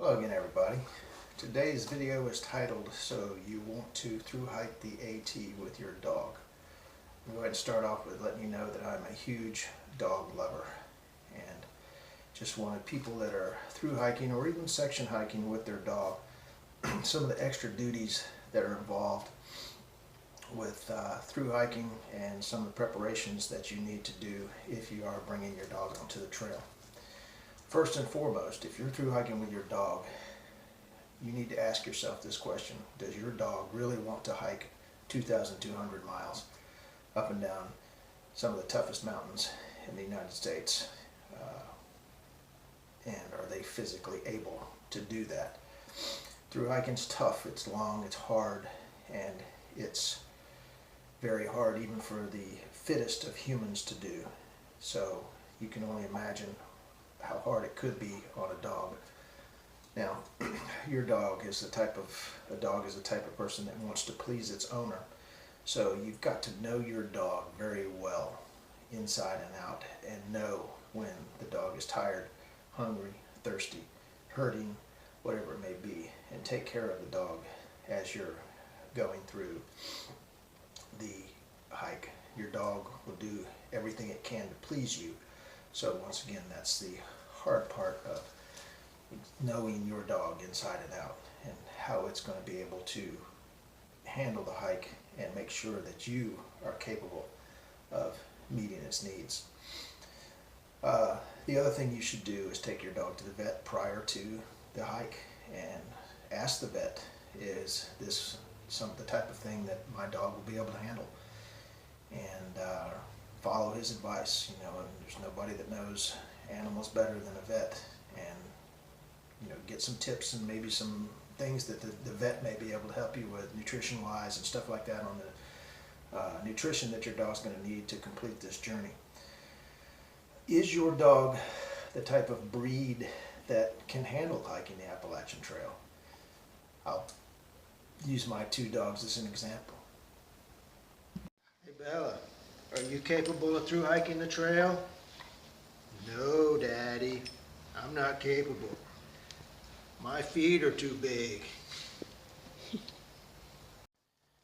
Hello again, everybody. Today's video is titled "So You Want to Thru Hike the AT with Your Dog." I'm going to start off with letting you know that I'm a huge dog lover and just wanted people that are through hiking or even section hiking with their dog, some of the extra duties that are involved with through hiking and some of the preparations that you need to do if you are bringing your dog onto the trail. First and foremost, if you're through hiking with your dog, you need to ask yourself this question: does your dog really want to hike 2,200 miles up and down some of the toughest mountains in the United States? And are they physically able to do that? Through hiking's tough, it's long, it's hard, and it's very hard even for the fittest of humans to do. So you can only imagine how hard it could be on a dog. Now, your dog is the type of person that wants to please its owner. So you've got to know your dog very well, inside and out, and know when the dog is tired, hungry, thirsty, hurting, whatever it may be, and take care of the dog as you're going through the hike. Your dog will do everything it can to please you. So once again, that's the hard part of knowing your dog inside and out and how it's going to be able to handle the hike and make sure that you are capable of meeting its needs. The other thing you should do is take your dog to the vet prior to the hike and ask the vet, is this the type of thing that my dog will be able to handle? And follow his advice. And there's nobody that knows animals better than a vet, and get some tips and maybe some things that the vet may be able to help you with nutrition wise and stuff like that on the nutrition that your dog's going to need to complete this journey. Is your dog the type of breed that can handle hiking the Appalachian Trail? I'll use my two dogs as an example. Hey Bella, are you capable of through hiking the trail? No, Daddy, I'm not capable. My feet are too big.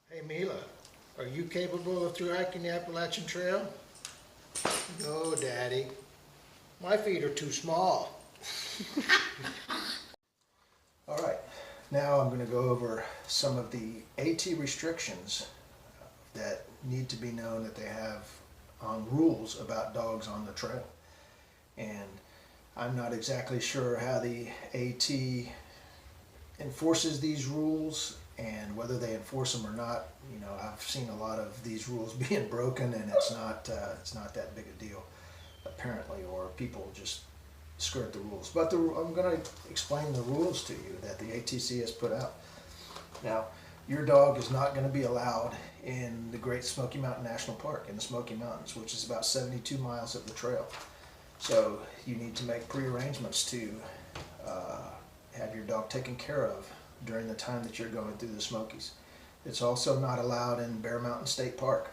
Hey Mila, are you capable of through hiking the Appalachian Trail? No, Daddy, my feet are too small. All right, now I'm going to go over some of the AT restrictions that need to be known that they have on rules about dogs on the trail. And I'm not exactly sure how the AT enforces these rules and whether they enforce them or not. I've seen a lot of these rules being broken, and it's not that big a deal apparently, or people just skirt the rules. But I'm going to explain the rules to you that the ATC has put out. Now, your dog is not going to be allowed in the Great Smoky Mountain National Park in the Smoky Mountains, which is about 72 miles of the trail. So you need to make pre-arrangements to have your dog taken care of during the time that you're going through the Smokies. It's also not allowed in Bear Mountain State Park.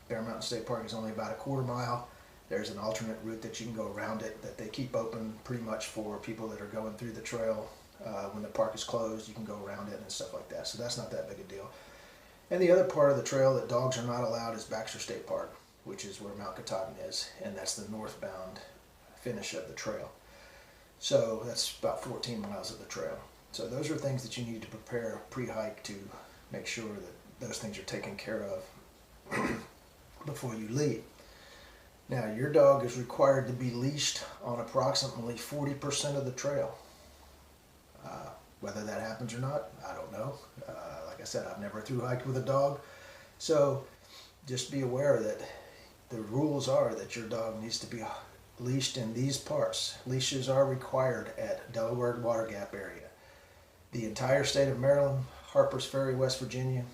Bear Mountain State Park is only about a quarter mile. There's an alternate route that you can go around it that they keep open pretty much for people that are going through the trail. When the park is closed, you can go around it and stuff like that. So that's not that big a deal. And the other part of the trail that dogs are not allowed is Baxter State Park, which is where Mount Katahdin is, and that's the northbound finish of the trail. So that's about 14 miles of the trail. So those are things that you need to prepare pre-hike to make sure that those things are taken care of before you leave. Now, your dog is required to be leashed on approximately 40% of the trail. Whether that happens or not, I don't know. Like I said, I've never through hiked with a dog. So just be aware that the rules are that your dog needs to be leashed in these parts. Leashes are required at Delaware Water Gap area, the entire state of Maryland, Harpers Ferry, West Virginia,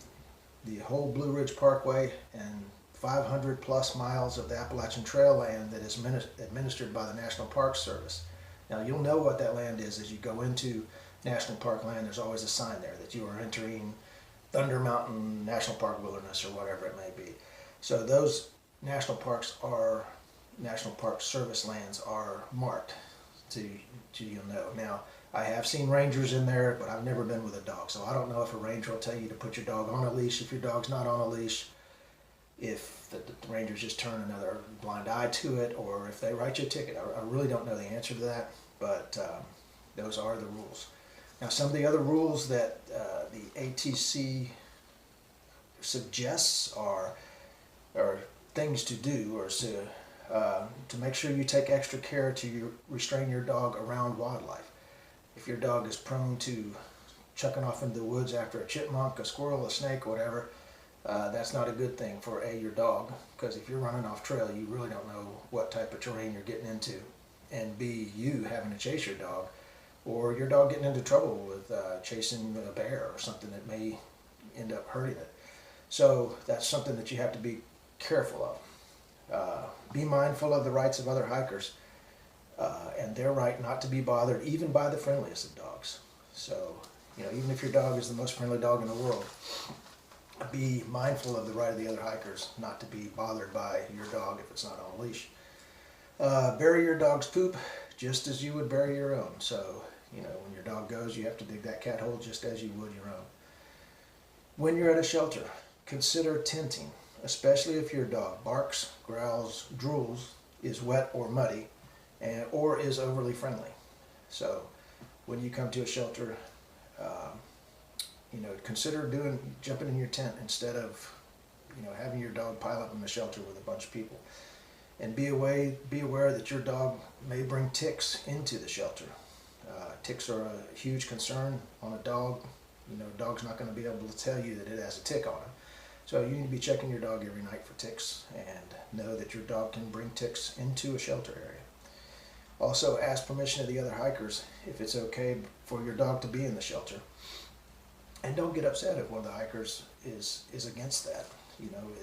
the whole Blue Ridge Parkway, and 500 plus miles of the Appalachian Trail land that is administered by the National Park Service. Now, you'll know what that land is as you go into National Park land. There's always a sign there that you are entering Thunder Mountain National Park Wilderness or whatever it may be. So those national park Service lands are marked to you'll know. Now, I have seen rangers in there, but I've never been with a dog, so I don't know if a ranger will tell you to put your dog on a leash if your dog's not on a leash, if the rangers just turn another blind eye to it, or if they write you a ticket. I really don't know the answer to that, but those are the rules. Now, some of the other rules that the ATC suggests are things to do, or to make sure you take extra care to restrain your dog around wildlife. If your dog is prone to chucking off into the woods after a chipmunk, a squirrel, a snake, whatever, that's not a good thing for your dog, because if you're running off trail, you really don't know what type of terrain you're getting into, and B, you having to chase your dog, or your dog getting into trouble with chasing a bear or something that may end up hurting it. So that's something that you have to be careful of. Be mindful of the rights of other hikers and their right not to be bothered even by the friendliest of dogs. So, even if your dog is the most friendly dog in the world, be mindful of the right of the other hikers not to be bothered by your dog if it's not on a leash. Bury your dog's poop just as you would bury your own. So, when your dog goes, you have to dig that cat hole just as you would your own. When you're at a shelter, consider tenting, especially if your dog barks, growls, drools, is wet or muddy, or is overly friendly. So when you come to a shelter, consider jumping in your tent instead of having your dog pile up in the shelter with a bunch of people. And be aware that your dog may bring ticks into the shelter. Ticks are a huge concern on a dog. A dog's not going to be able to tell you that it has a tick on him. So you need to be checking your dog every night for ticks, and know that your dog can bring ticks into a shelter area. Also, ask permission of the other hikers if it's okay for your dog to be in the shelter. And don't get upset if one of the hikers is against that.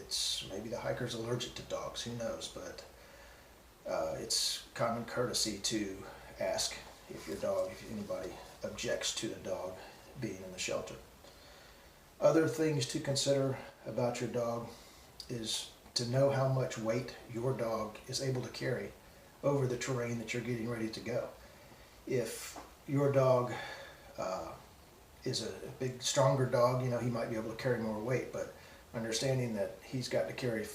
It's maybe the hiker's allergic to dogs, who knows, but it's common courtesy to ask if anybody objects to the dog being in the shelter. Other things to consider about your dog is to know how much weight your dog is able to carry over the terrain that you're getting ready to go. If your dog is a big, stronger dog, he might be able to carry more weight, but understanding that he doesn't have to carry,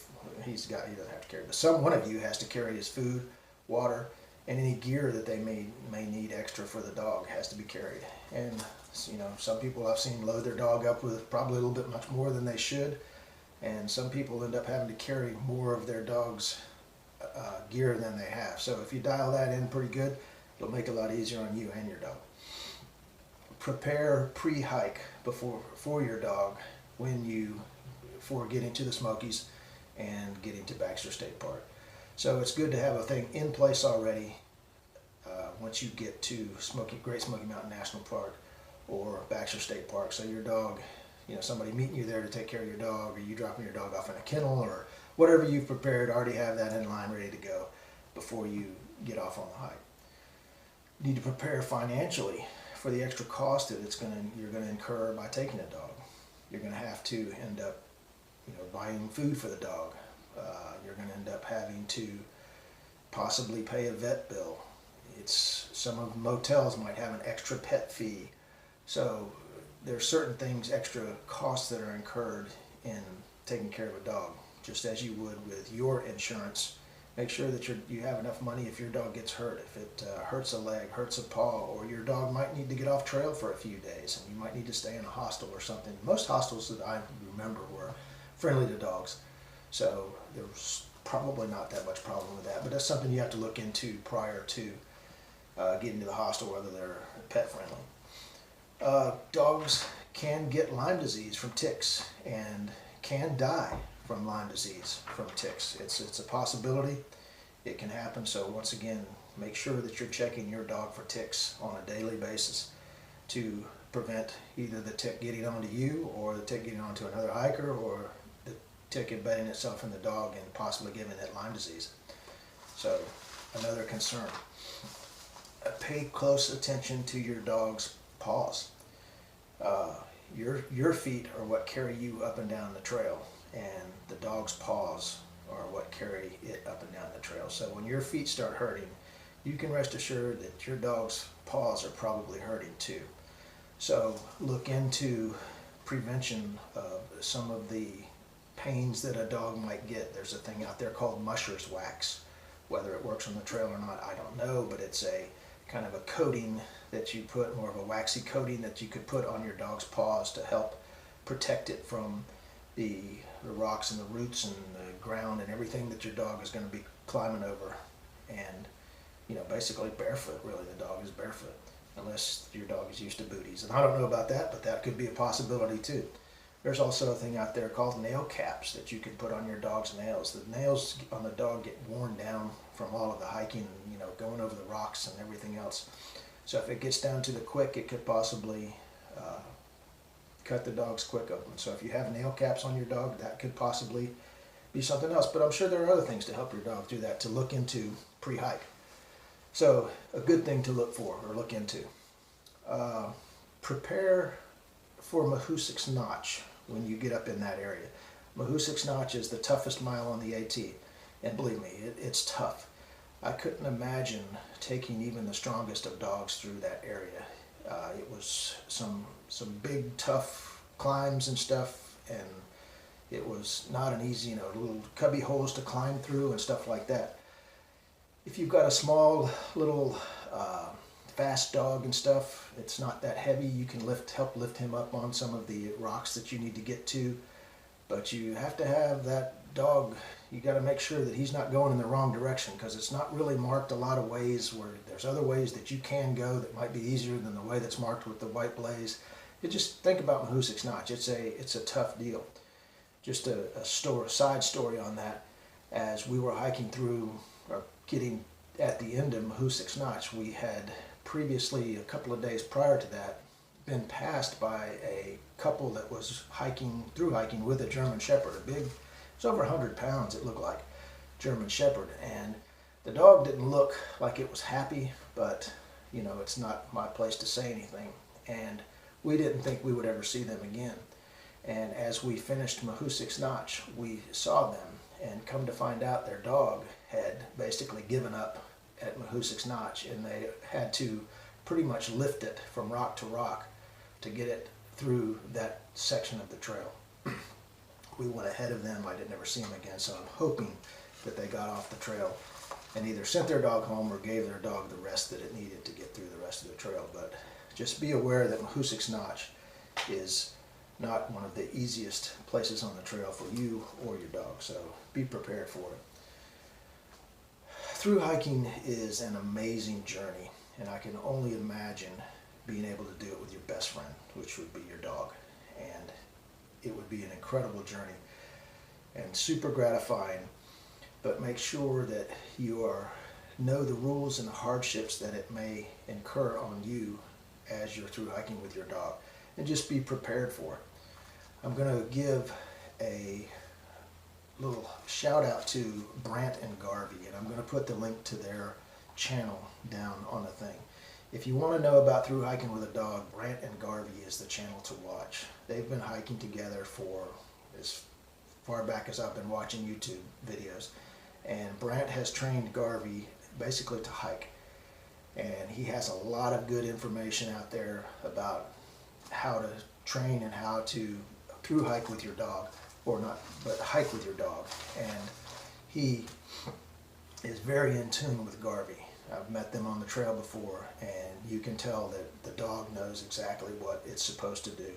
but one of you has to carry his food, water, and any gear that they may need extra for the dog has to be carried. And some people I've seen load their dog up with probably a little bit much more than they should, and some people end up having to carry more of their dog's gear than they have. So if you dial that in pretty good, it'll make it a lot easier on you and your dog. Prepare pre-hike for your dog for getting to the Smokies and getting to Baxter State Park. So it's good to have a thing in place already once you get to Great Smoky Mountain National Park or Baxter State Park. So your dog, somebody meeting you there to take care of your dog, or you dropping your dog off in a kennel, or whatever you've prepared, already have that in line ready to go before you get off on the hike. You need to prepare financially for the extra cost that you're going to incur by taking a dog. You're going to have to end up buying food for the dog. You're going to end up having to possibly pay a vet bill. Some of the motels might have an extra pet fee. So there's certain things, extra costs that are incurred in taking care of a dog, just as you would with your insurance. Make sure that you have enough money if your dog gets hurt, if it hurts a leg, hurts a paw, or your dog might need to get off trail for a few days and you might need to stay in a hostel or something. Most hostels that I remember were friendly to dogs, so there's probably not that much problem with that, but that's something you have to look into prior to getting to the hostel, whether they're pet friendly. Dogs can get Lyme disease from ticks and can die from Lyme disease from ticks. It's a possibility. It can happen. So once again, make sure that you're checking your dog for ticks on a daily basis to prevent either the tick getting onto you, or the tick getting onto another hiker, or the tick embedding itself in the dog and possibly giving it Lyme disease. So another concern. Pay close attention to your dog's paws. Your feet are what carry you up and down the trail, and the dog's paws are what carry it up and down the trail. So when your feet start hurting, you can rest assured that your dog's paws are probably hurting too. So look into prevention of some of the pains that a dog might get. There's a thing out there called musher's wax. Whether it works on the trail or not, I don't know, but it's a kind of a coating that you put, more of a waxy coating that you could put on your dog's paws to help protect it from the rocks and the roots and the ground and everything that your dog is going to be climbing over. And, you know, basically barefoot, really. The dog is barefoot, unless your dog is used to booties. And I don't know about that, but that could be a possibility too. There's also a thing out there called nail caps that you can put on your dog's nails. The nails on the dog get worn down from all of the hiking and, you know, going over the rocks and everything else. So if it gets down to the quick, it could possibly cut the dog's quick open. So if you have nail caps on your dog, that could possibly be something else. But I'm sure there are other things to help your dog do that, to look into pre-hike. So a good thing to look for or look into. Prepare for Mahoosuc's Notch when you get up in that area. Mahoosuc's Notch is the toughest mile on the AT. And believe me, it's tough. I couldn't imagine taking even the strongest of dogs through that area. It was some big, tough climbs and stuff, and it was not an easy, you know, little cubby holes to climb through and stuff like that. If you've got a small, little, fast dog and stuff, it's not that heavy. You can help lift him up on some of the rocks that you need to get to, but you have to have that dog. You got to make sure that he's not going in the wrong direction, because it's not really marked a lot of ways. Where there's other ways that you can go that might be easier than the way that's marked with the white blaze. You just think about Mahoosuc's Notch. It's a tough deal. Just a side story on that. As we were hiking through, or getting at the end of Mahoosuc's Notch, we had previously, a couple of days prior to that, been passed by a couple that was through hiking with a German Shepherd, a big, it's over 100 pounds, it looked like, German Shepherd. And the dog didn't look like it was happy, but, you know, it's not my place to say anything. And we didn't think we would ever see them again. And as we finished Mahoosuc's Notch, we saw them, and come to find out their dog had basically given up at Mahoosuc's Notch, and they had to pretty much lift it from rock to rock to get it through that section of the trail. We went ahead of them. I didn't ever see them again, so I'm hoping that they got off the trail and either sent their dog home or gave their dog the rest that it needed to get through the rest of the trail. But just be aware that Mahoosuc's Notch is not one of the easiest places on the trail for you or your dog, so be prepared for it. Through hiking is an amazing journey, and I can only imagine being able to do it with your best friend, which would be your dog. And it would be an incredible journey and super gratifying, but make sure that you know the rules and the hardships that it may incur on you as you're through hiking with your dog, and just be prepared for it. I'm going to give a little shout out to Brant and Harvey, and I'm going to put the link to their channel down on the thing. If you want to know about through hiking with a dog, Brant and Harvey is the channel to watch. They've been hiking together for as far back as I've been watching YouTube videos, and Brant has trained Harvey basically to hike, and he has a lot of good information out there about how to train and how to through hike with your dog, or not, but hike with your dog. And he is very in tune with Harvey. I've met them on the trail before, and you can tell that the dog knows exactly what it's supposed to do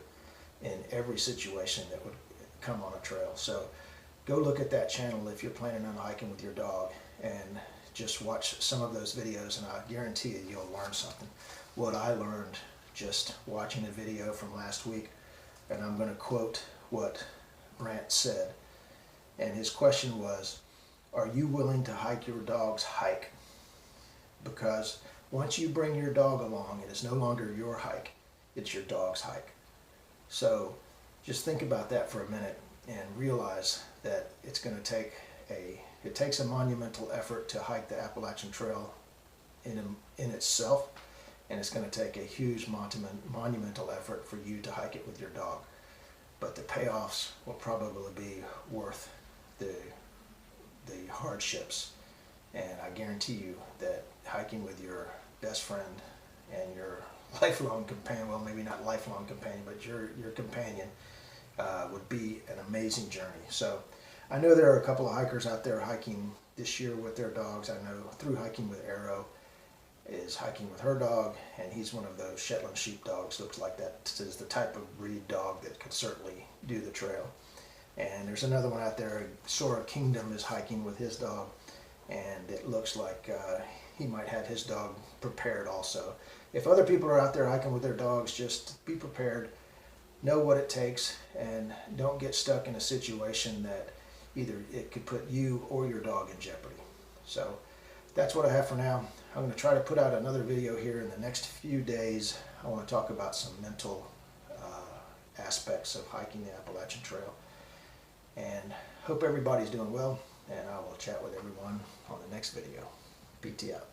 in every situation that would come on a trail. So go look at that channel if you're planning on hiking with your dog, and just watch some of those videos, and I guarantee you, you'll learn something. What I learned just watching a video from last week, and I'm going to quote what Brant said, and his question was, are you willing to hike your dog's hike? Because once you bring your dog along, it is no longer your hike, it's your dog's hike. So just think about that for a minute and realize that it's going to take it takes a monumental effort to hike the Appalachian Trail in itself, and it's going to take a huge monumental effort for you to hike it with your dog. But the payoffs will probably be worth the hardships. And I guarantee you that hiking with your best friend and your lifelong companion, well, maybe not lifelong companion, but your companion would be an amazing journey. So I know there are a couple of hikers out there hiking this year with their dogs. I know Thru Hiking with Arrow is hiking with her dog, and he's one of those Shetland sheep dogs. Looks like that is the type of breed dog that could certainly do the trail. And there's another one out there, Sora Kingdom is hiking with his dog, and it looks like he might have his dog prepared also. If other people are out there hiking with their dogs, just be prepared, know what it takes, and don't get stuck in a situation that either it could put you or your dog in jeopardy. So that's what I have for now. I'm going to try to put out another video here in the next few days. I want to talk about some mental aspects of hiking the Appalachian Trail. And hope everybody's doing well, and I will chat with everyone on the next video. PT out.